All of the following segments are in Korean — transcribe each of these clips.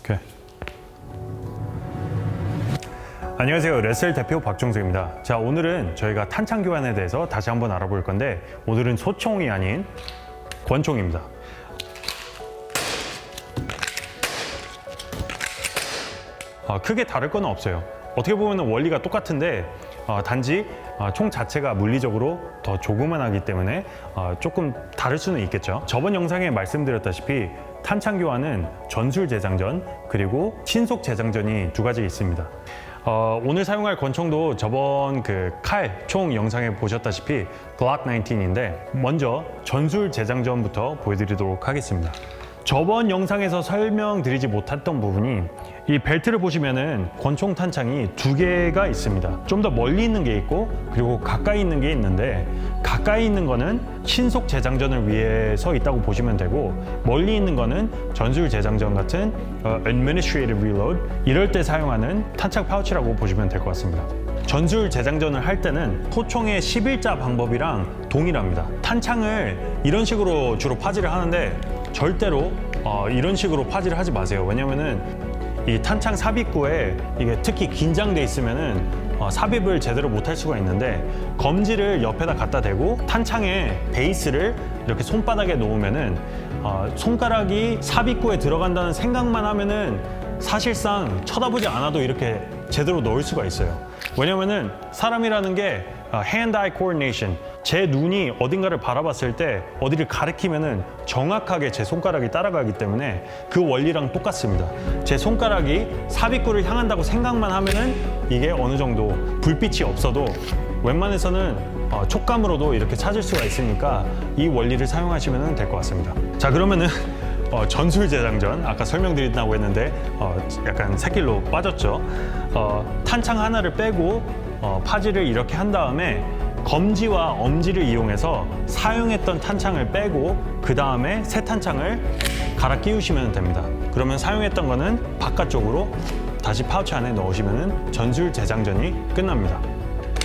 오케이. 안녕하세요. 레슬 대표 박종석입니다. 자, 오늘은 저희가 탄창 교환에 대해서 다시 한번 알아볼 건데, 오늘은 소총이 아닌 권총입니다. 크게 다를 건 없어요. 어떻게 보면 원리가 똑같은데 단지 총 자체가 물리적으로 더 조그만하기 때문에 조금 다를 수는 있겠죠. 저번 영상에 말씀드렸다시피 탄창 교환은 전술 재장전 그리고 신속 재장전이 두 가지 있습니다. 오늘 사용할 권총도 저번 그 총 영상에 보셨다시피 글록 19인데 먼저 전술 재장전부터 보여드리도록 하겠습니다. 저번 영상에서 설명드리지 못했던 부분이 이 벨트를 보시면은 권총 탄창이 두 개가 있습니다. 좀 더 멀리 있는 게 있고 그리고 가까이 있는 게 있는데, 가까이 있는 거는 신속 재장전을 위해서 있다고 보시면 되고, 멀리 있는 거는 전술 재장전 같은 administrative reload 이럴 때 사용하는 탄창 파우치라고 보시면 될 것 같습니다. 전술 재장전을 할 때는 소총의 11자 방법이랑 동일합니다. 탄창을 이런 식으로 주로 파지를 하는데 절대로 이런 식으로 파지를 하지 마세요. 왜냐면은 이 탄창 삽입구에 이게 특히 긴장돼 있으면은 삽입을 제대로 못할 수가 있는데, 검지를 옆에다 갖다 대고 탄창의 베이스를 이렇게 손바닥에 놓으면은 손가락이 삽입구에 들어간다는 생각만 하면은 사실상 쳐다보지 않아도 이렇게 제대로 넣을 수가 있어요. 왜냐면은 사람이라는 게 hand-eye coordination, 제 눈이 어딘가를 바라봤을 때 어디를 가리키면은 정확하게 제 손가락이 따라가기 때문에 그 원리랑 똑같습니다. 제 손가락이 삽입구를 향한다고 생각만 하면은 이게 어느 정도 불빛이 없어도 웬만해서는 촉감으로도 이렇게 찾을 수가 있으니까 이 원리를 사용하시면 될 것 같습니다. 자, 그러면은 전술 재장전, 아까 설명드린다고 했는데 약간 새길로 빠졌죠. 탄창 하나를 빼고 파지를 이렇게 한 다음에 검지와 엄지를 이용해서 사용했던 탄창을 빼고 그 다음에 새 탄창을 갈아 끼우시면 됩니다. 그러면 사용했던 거는 바깥쪽으로 다시 파우치 안에 넣으시면 전술 재장전이 끝납니다.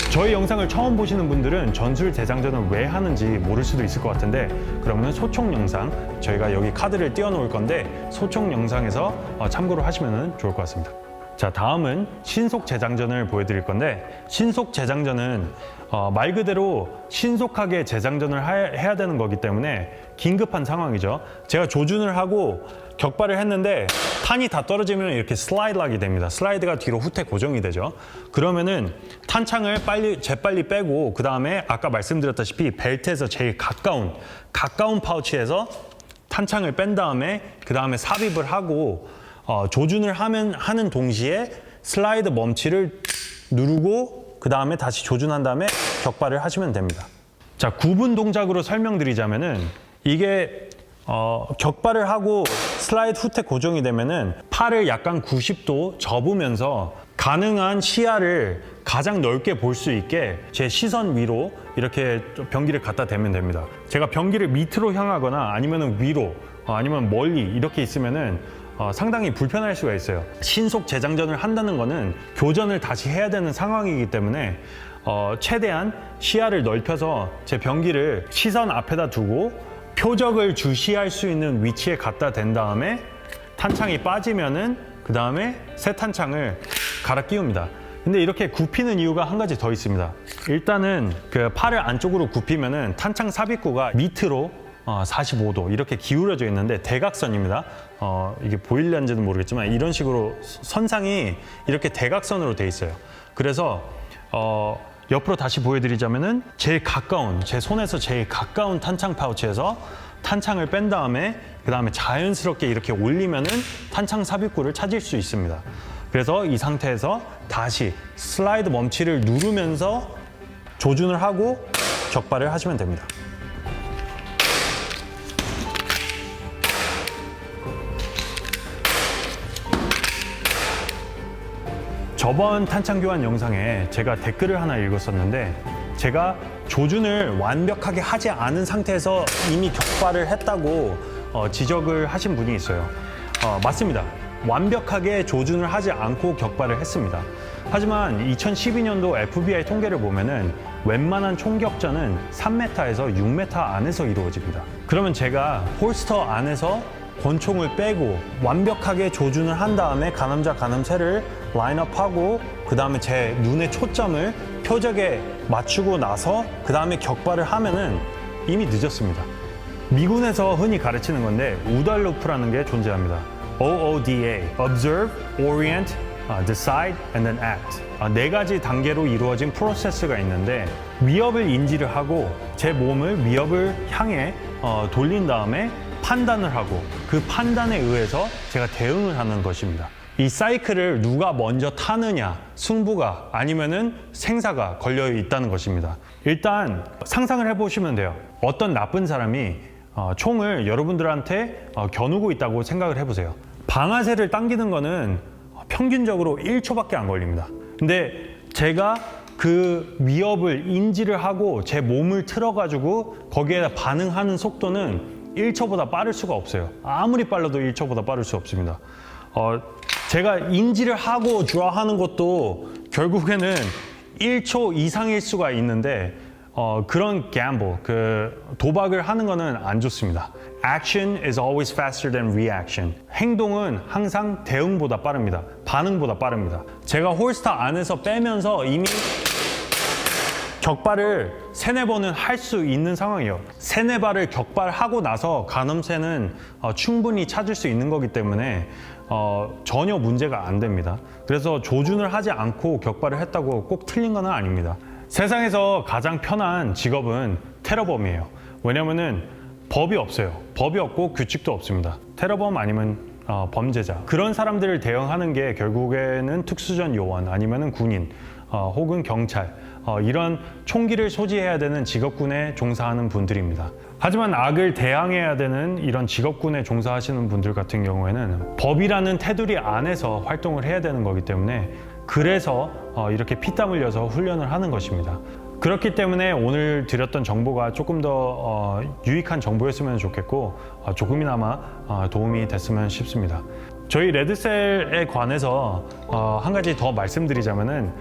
저희 영상을 처음 보시는 분들은 전술 재장전을 왜 하는지 모를 수도 있을 것 같은데, 그러면 소총 영상, 저희가 여기 카드를 띄워 놓을 건데 소총 영상에서 참고를 하시면 좋을 것 같습니다. 자, 다음은 신속 재장전을 보여드릴 건데, 신속 재장전은 말 그대로 신속하게 재장전을 해야 되는 거기 때문에 긴급한 상황이죠. 제가 조준을 하고 격발을 했는데 탄이 다 떨어지면 이렇게 슬라이드하게 됩니다. 슬라이드가 뒤로 후퇴 고정이 되죠. 그러면은 탄창을 재빨리 빼고 그 다음에 아까 말씀드렸다시피 벨트에서 제일 가까운 파우치에서 탄창을 뺀 다음에 그 다음에 삽입을 하고 조준을 하는 동시에 슬라이드 멈치를 누르고 그 다음에 다시 조준한 다음에 격발을 하시면 됩니다. 자, 구분 동작으로 설명드리자면은 이게 격발을 하고 슬라이드 후퇴 고정이 되면은 팔을 약간 90도 접으면서 가능한 시야를 가장 넓게 볼 수 있게 제 시선 위로 이렇게 병기를 갖다 대면 됩니다. 제가 병기를 밑으로 향하거나 아니면 위로 아니면 멀리 이렇게 있으면은 상당히 불편할 수가 있어요. 신속 재장전을 한다는 거는 교전을 다시 해야 되는 상황이기 때문에 최대한 시야를 넓혀서 제 병기를 시선 앞에다 두고 표적을 주시할 수 있는 위치에 갖다 댄 다음에 탄창이 빠지면은 그 다음에 새 탄창을 갈아 끼웁니다. 근데 이렇게 굽히는 이유가 한 가지 더 있습니다. 일단은 그 팔을 안쪽으로 굽히면은 탄창 삽입구가 밑으로 45도 이렇게 기울어져 있는데 대각선입니다. 이게 보일는지는 모르겠지만 이런 식으로 선상이 이렇게 대각선으로 돼 있어요. 그래서 옆으로 다시 보여드리자면은 제 손에서 제일 가까운 탄창 파우치에서 탄창을 뺀 다음에 그 다음에 자연스럽게 이렇게 올리면은 탄창 삽입구를 찾을 수 있습니다. 그래서 이 상태에서 다시 슬라이드 멈치를 누르면서 조준을 하고 격발을 하시면 됩니다. 저번 탄창 교환 영상에 제가 댓글을 하나 읽었었는데, 제가 조준을 완벽하게 하지 않은 상태에서 이미 격발을 했다고 지적을 하신 분이 있어요. 맞습니다. 완벽하게 조준을 하지 않고 격발을 했습니다. 하지만 2012년도 FBI 통계를 보면은 웬만한 총격전은 3m에서 6m 안에서 이루어집니다. 그러면 제가 홀스터 안에서 권총을 빼고 완벽하게 조준을 한 다음에 가늠자 가늠쇠를 라인업하고 그 다음에 제 눈의 초점을 표적에 맞추고 나서 그 다음에 격발을 하면은 이미 늦었습니다. 미군에서 흔히 가르치는 건데 우달루프라는 게 존재합니다. OODA, Observe, Orient, Decide, and then Act. 네 가지 단계로 이루어진 프로세스가 있는데 위협을 인지를 하고 제 몸을 위협을 향해 돌린 다음에 판단을 하고 그 판단에 의해서 제가 대응을 하는 것입니다. 이 사이클을 누가 먼저 타느냐, 승부가 아니면은 생사가 걸려 있다는 것입니다. 일단 상상을 해보시면 돼요. 어떤 나쁜 사람이 총을 여러분들한테 겨누고 있다고 생각을 해보세요. 방아쇠를 당기는 거는 평균적으로 1초밖에 안 걸립니다. 근데 제가 그 위협을 인지를 하고 제 몸을 틀어가지고 거기에 반응하는 속도는 1초보다 빠를 수가 없어요. 아무리 빨라도 1초보다 빠를 수 없습니다. 제가 인지를 하고 드라하는 것도 결국에는 1초 이상일 수가 있는데 그런 gamble, 그 도박을 하는 거는 안 좋습니다. Action is always faster than reaction. 행동은 항상 대응보다 빠릅니다. 반응보다 빠릅니다. 제가 홀스터 안에서 빼면서 이미 격발을 3-4번은 할 수 있는 상황이에요. 3-4발을 격발하고 나서 가늠쇠는 충분히 찾을 수 있는 거기 때문에 전혀 문제가 안 됩니다. 그래서 조준을 하지 않고 격발을 했다고 꼭 틀린 건 아닙니다. 세상에서 가장 편한 직업은 테러범이에요. 왜냐면은 법이 없어요. 법이 없고 규칙도 없습니다. 테러범 아니면 범죄자. 그런 사람들을 대응하는 게 결국에는 특수전 요원 아니면은 군인 혹은 경찰 이런 총기를 소지해야 되는 직업군에 종사하는 분들입니다. 하지만 악을 대항해야 되는 이런 직업군에 종사하시는 분들 같은 경우에는 법이라는 테두리 안에서 활동을 해야 되는 거기 때문에 그래서 이렇게 피땀 흘려서 훈련을 하는 것입니다. 그렇기 때문에 오늘 드렸던 정보가 조금 더 유익한 정보였으면 좋겠고 조금이나마 도움이 됐으면 싶습니다. 저희 레드셀에 관해서 한 가지 더 말씀드리자면은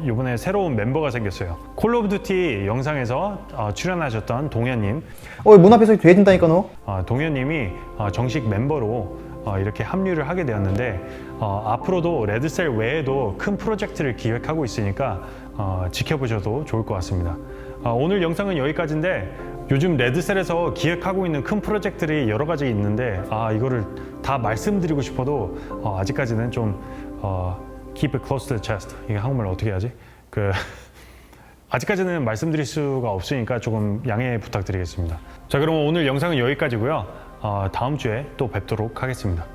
이번에 새로운 멤버가 생겼어요. 콜 오브 듀티 영상에서 출연하셨던 동현님. 문 앞에서 뒤에 든다니까 너. 동현님이 정식 멤버로 이렇게 합류를 하게 되었는데 앞으로도 레드셀 외에도 큰 프로젝트를 기획하고 있으니까 지켜보셔도 좋을 것 같습니다. 오늘 영상은 여기까지인데 요즘 레드셀에서 기획하고 있는 큰 프로젝트들이 여러 가지 있는데 이거를 다 말씀드리고 싶어도 아직까지는 좀 keep it close to the chest. 이게 한국말로 어떻게 해야지? 아직까지는 말씀드릴 수가 없으니까 조금 양해 부탁드리겠습니다. 자, 그럼 오늘 영상은 여기까지고요. 다음 주에 또 뵙도록 하겠습니다.